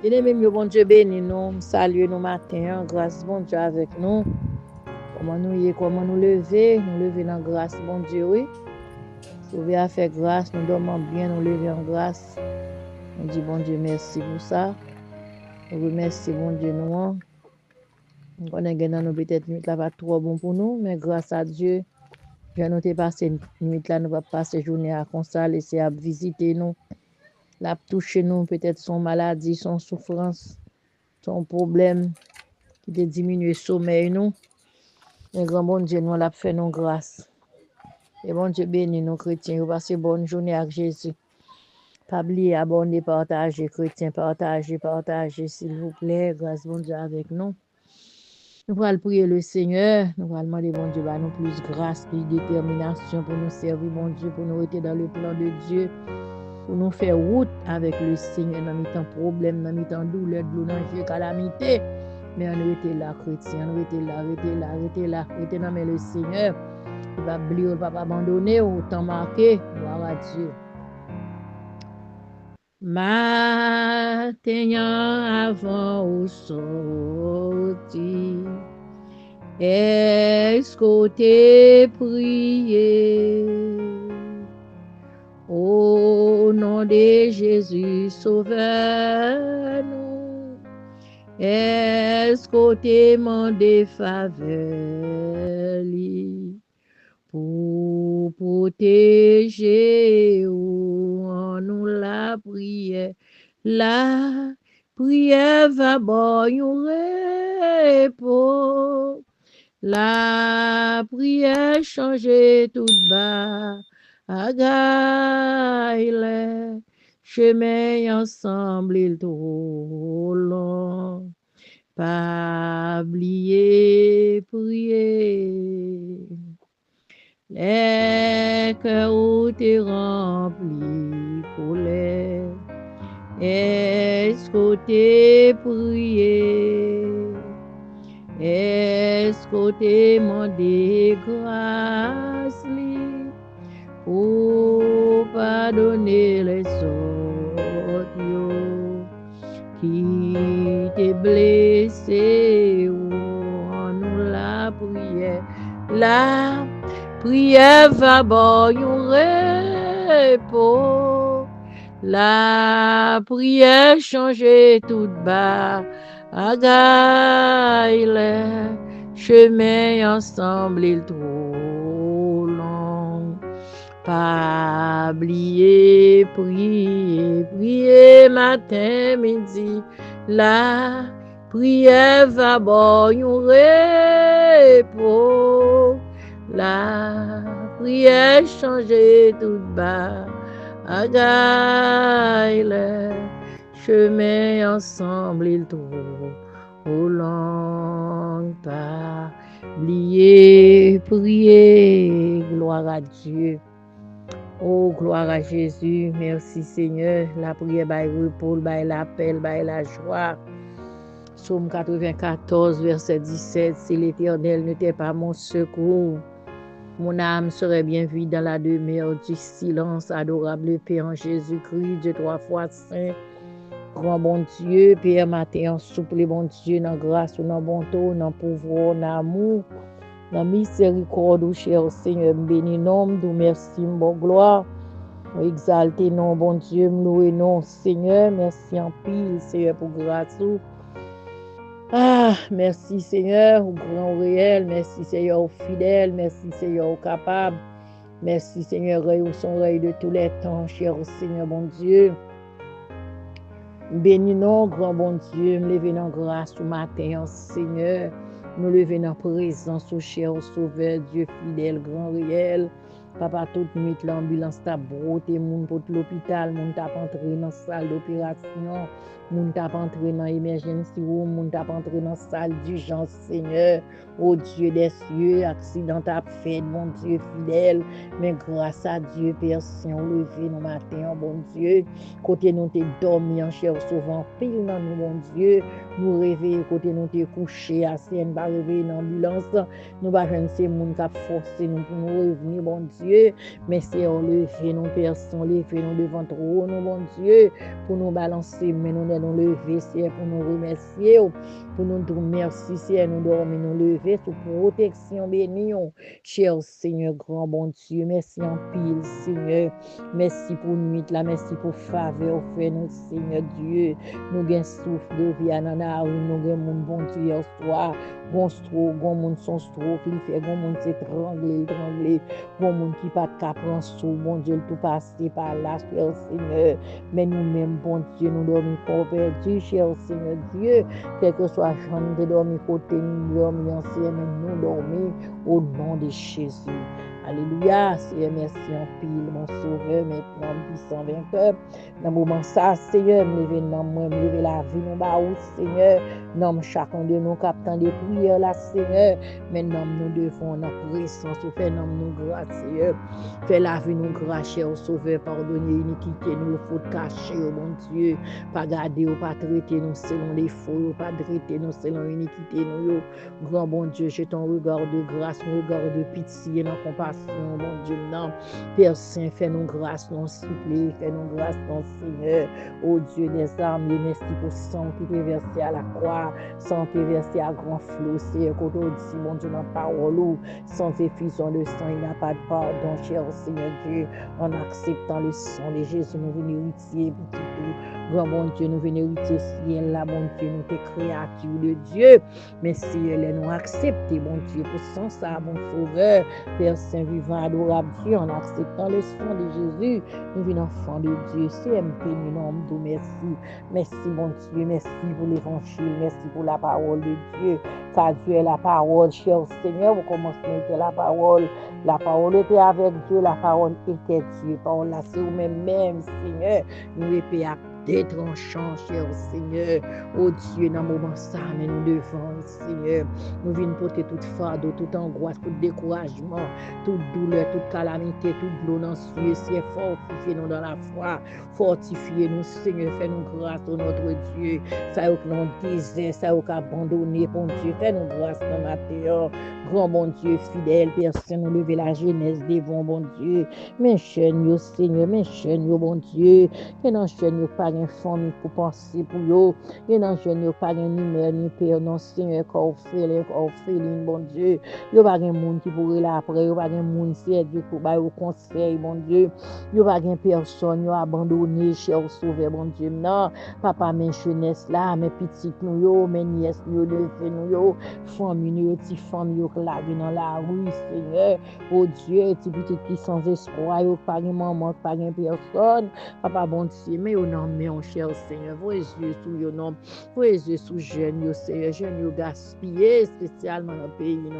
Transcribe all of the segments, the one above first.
Bien-aimé, bon Dieu béni nous, saluer nous matin, grâce bon Dieu avec nous. Comment nous lever dans grâce bon Dieu, oui. Sauver à faire grâce, nous dormons bien, nous lever en grâce. On dit bon Dieu merci pour ça. Nous remercions bon Dieu nous. On connaît que nous peut-être nuit là pas trop bon pour nous, mais grâce à Dieu, je nous t'ai passé nuit là, nous pas passer journée à comme ça, laisser à visiter nous, la toucher nous, peut-être son maladie, son souffrance, son problème. Qui te diminue le sommeil nous. Et grand bon Dieu nous l'a fait nous grâce. Et bon Dieu béni nous chrétiens. Vous passez bonne journée avec Jésus. Pas oublier abonner, partager, chrétiens, partager, s'il vous plaît. Grâce bon Dieu avec nous. Nous allons prier le Seigneur. Nous allons demander bon Dieu, nous plus grâce, plus détermination pour nous servir, bon Dieu, pour nous être dans le plan de Dieu. Pour nous faire route avec le Seigneur dans mes temps problèmes, dans mes temps douleur, danger, calamité. Mais on était là, chrétien, on était là, dans le Seigneur. Il va oublier, il va pas abandonner, autant marqué, gloire à Dieu. Matin avant au sorti, est-ce qu'on t'a prié? Au nom de Jésus, sauveur-nous. Est-ce qu'on t'a demandé faveur pour protéger ou en nous la prière? La prière va bonne réponse. La prière change tout bas. Agaille les chemins ensemble, il trop long. Pas oublier prier. Les cœurs t'es remplis colère. Est-ce que t'es prié? Est-ce que t'es demandé grâce pour pardonner les autres qui t'est blessé ou en nous la prière? La prière va bonne réponse. La prière change tout bas. Agaille les chemins ensemble, il trop long. Pas oublier, prier matin, midi. La prière va bonne réponse. La prière change tout bas. Agaille les chemins ensemble, il trouve au long. Pas oublier, prier, gloire à Dieu. Oh, gloire à Jésus, merci Seigneur. La prière by repos, by l'appel, by la joie. Psaume 94, verset 17, si l'Éternel n'était pas mon secours, mon âme serait bien vide dans la demeure du silence. Adorable Père en Jésus-Christ, Dieu trois fois saint, grand bon Dieu, Père matin en souple, bon Dieu, dans grâce, dans bonté, dans pouvoir, dans amour, dans miséricorde, cher Seigneur, béni nom, nous merci, bon gloire, exalté nom, bon Dieu, loué nom, Seigneur, merci en pile, Seigneur, pour grâce. Ah, merci Seigneur, au grand réel, merci Seigneur, au fidèle, merci Seigneur, au capable, merci Seigneur, au son règne de tous les temps, cher Seigneur, bon Dieu. Bénis nous, grand bon Dieu, me lever dans grâce ce matin, Seigneur, nous lever dans présence au cher sauveur, Dieu fidèle, grand réel. Papa, toute nuit, l'ambulance t'a broté, moun pour l'hôpital, moun t'a entré dans la salle d'opération, moun t'a entré dans l'emergency room, moun t'a entré dans la salle d'urgence, Seigneur. Oh Dieu des cieux, accident t'a fait, mon Dieu fidèle, mais grâce à Dieu, Père Saint, levé nos matins, bon Dieu, côté nous t'es dormi en chair souvent, pile dans nous, bon Dieu, nous réveiller, côté nous t'es couché, assis, nous pas réveiller dans l'ambulance, nous pas jeune ces moun qui forcé nous pour nous revenir, bon Dieu. Dieu. Merci, on lever nos personnes, lever nous devant trop, nous, bon Dieu, pour nous balancer, mais nous nous lever, c'est pour nous remercier, pour nous dire merci, c'est nous dormir, nous lever, sous protection bénie, cher Seigneur, grand bon Dieu, merci en pile, Seigneur, merci pour nuit, là, merci pour faveur, fait nous, Seigneur Dieu, nous gain souffle de vie, anana, nous gain mon bon Dieu, hier soir, gon stroke, gon moun son stroke, li fait, gon moun s'étrangler, bon monde qui pas de prendre sous, bon Dieu, tout passer par là, cher Seigneur. Mais nous-mêmes, bon Dieu, nous dormons perdu, cher Seigneur Dieu. Quel que soit le de dormir côté, nous dormons ensemble, mais nous dormons au nom de Jésus. Alléluia, Seigneur, merci en pile, mon sauveur, maintenant, puissant vainqueur. Dans le moment ça, Seigneur, me lever dans moi, me lever la vie, nous baou, Seigneur. Nomme chacun de nous captant des prières là, Seigneur. Maintenant, nous devons, en présence, au fait, nomme nous grâce, Seigneur. Fais la vie, nous grâce, cher sauveur, pardonnez iniquité, nous, faute cachée, oh mon Dieu. Pas garder ou pas traiter nous selon les faux, pas traiter nous selon l'iniquité, nous, grand bon Dieu, j'ai ton regard de grâce, un regard de pitié, non compassion. Mon Dieu, non. Père Saint, fais-nous grâce, non, s'il vous plaît, fais-nous grâce, non, Seigneur. Ô Dieu des armées, merci pour sang qui est versé à la croix, sang qui est versé à grand flot, c'est quand on dit, mon Dieu, dans la parole, sans effusion de sang, il n'y a pas de pardon, cher Seigneur Dieu, en acceptant le sang de Jésus, nous venons héritier, petit tout. Grand bon Dieu, nous venons héritier ciel, là, bon Dieu, nous t'es créature de Dieu. Mais si elle nous accepte, bon Dieu, pour son ça, bon Sauveur, Père Saint vivant, adorable Dieu, en acceptant le sang de Jésus, nous venons enfants de Dieu. CMP, nous nous merci. Merci, bon Dieu, merci pour l'évangile, merci pour la parole de Dieu. Car Dieu est la parole, cher Seigneur, vous commencez à mettre la parole était avec Dieu, la parole était Dieu. Parole là, c'est vous-même, Seigneur, nous épée à détranchant, cher Seigneur. Oh Dieu, dans le moment ça, mais nous devons, Seigneur, nous venons porter toute fardeau, toute angoisse, tout découragement, toute douleur, toute calamité, toute glonance, c'est fortifiez-nous dans la foi, fortifiez-nous, Seigneur, fais-nous grâce au notre Dieu, ça y nous désert, ça y abandonné, bon Dieu, fais-nous grâce dans ma terre, grand bon Dieu, fidèle, personne, nous lever la jeunesse devant, bon Dieu, mes chaînes, Seigneur, mes chaînes, bon Dieu, et dans chaîne, pas une famille pour penser pour eux, et dans chaîne, pas une ni mère, ni père, non, Seigneur, qu'on fait, bon Dieu, il n'y a pas un monde qui pourrait là après, il n'y a pas un monde qui est Dieu pour bailler au conseil, bon Dieu, il n'y a pas une personne qui a abandonné, cher sauveur, bon Dieu, non, papa, mes jeunesse là, mes petites nous, mes nièces nous, levé nous, famille nous, petites familles qui la vie dans la rue, Seigneur, oh Dieu, petites petites qui sans espoir, pas une maman, pas une personne, papa, bon Dieu, mais au nom, mon cher Seigneur, voyez Dieu sous your nom, voyez Dieu sous jeune, Seigneur, jeune gaspillé, spécialement dans le pays, nous,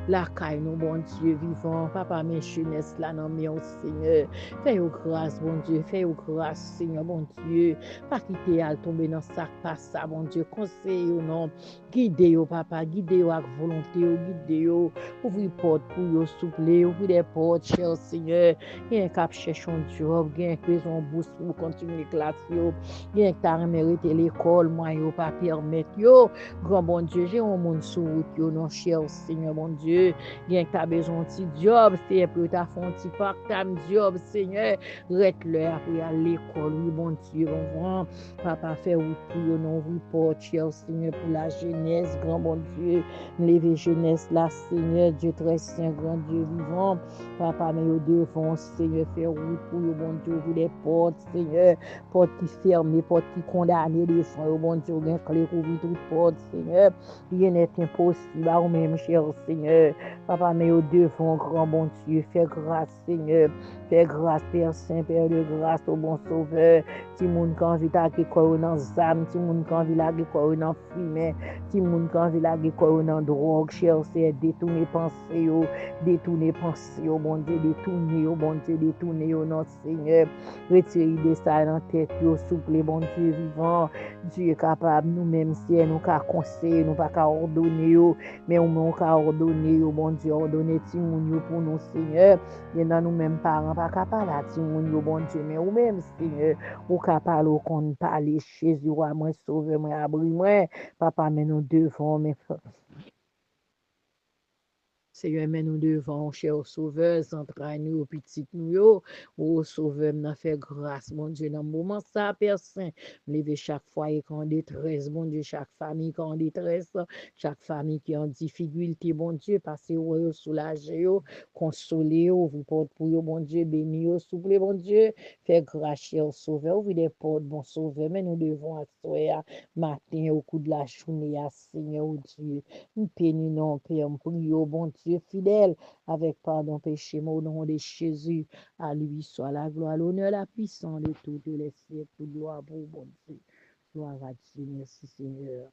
la caille, nous, bon Dieu, vivant, papa, mes jeunesse là, non, mon Seigneur, fais-vous grâce, bon Dieu, fais-vous grâce, Seigneur, bon Dieu, pas quitter à tomber dans sac, pas ça, bon Dieu, conseille au nom, guidez-vous, papa, guidez-vous avec volonté, guidez-vous, ouvrez porte pour vous, souple, ouvrez des portes, cher Seigneur, il y a un cap cherche un job, il y a un besoin bourse pour continuer classe, il y a un qui a mérité l'école, moi, yo, pas permettre, yo, grand bon Dieu, j'ai un monde sous route, yo, non, cher Seigneur, bon Dieu, il y a un qui a besoin d'un petit job, c'est pour ta faire un petit part-time job, Seigneur, reste-le après à l'école, oui, bon Dieu, bon, papa, fait route pour yo, non, report, cher Seigneur, pour la jeunesse, grand bon Dieu, lever jeunesse, la Seigneur, Dieu très saint, grand Dieu vivant, papa, mais yo devant, Seigneur, faire route pour yo, bon Dieu, ouvrir les portes, Seigneur, portes qui ferment, portes qui condamnent, les frères, bon Dieu, bien clé, ouvrir toutes portes, Seigneur, rien n'est impossible, à vous-même, cher Seigneur, papa, mais yo devant, grand bon Dieu, fais grâce, Seigneur, fais grâce, Père Saint, Père de grâce, au bon Sauveur, ti moun kan vi ta ki koy nan zam, ti moun kan vi la ki koy nan fumée, ti moun kan vi la ki koy nan drogue, cher c'est détourner pensée yo, bon Dieu, détourner yo, bon Dieu, détourner yo, non Seigneur, retirer de ça dans tête yo, souple, bon Dieu vivant, Dieu est capable, nous-mêmes, si nous ka conseiller, nous pas ka ordonner yo, mais on ka ordonner yo, bon Dieu, ordonner ti moun yo pour nous, Seigneur, et dans nous-mêmes parents, pas capable à ti moun yo, bon Dieu, mais ou même, Seigneur, ou capable ou qu'on parle Jésus, roi, moi, sauve, moi, abri, moi, papa, mais nous devons, mais Seigneur, mais nous devons, cher Sauveur, entraîner nous, petit nous, yo. Oh, Sauveur, nous fait grâce, mon Dieu, dans le moment, ça, Père Saint. Lever chaque foyer qui est en détresse, mon Dieu, chaque famille qui est en détresse, chaque famille qui est en difficulté, bon Dieu, passez au soulager, consoler, vous porte pour vous, bon Dieu, bénir, souple, bon Dieu, faire grâce, cher Sauveur, ouvrir des portes, bon Sauveur, mais nous devons asseoir matin au coup de la journée, Seigneur, oh Dieu. Nous pénissons, Père, nous prions, bon Dieu fidèle, avec pardon péché, au nom de Jésus. À lui soit la gloire, l'honneur, la puissance de tous les siècles, toute gloire pour bon Dieu. Gloire à Dieu, merci Seigneur.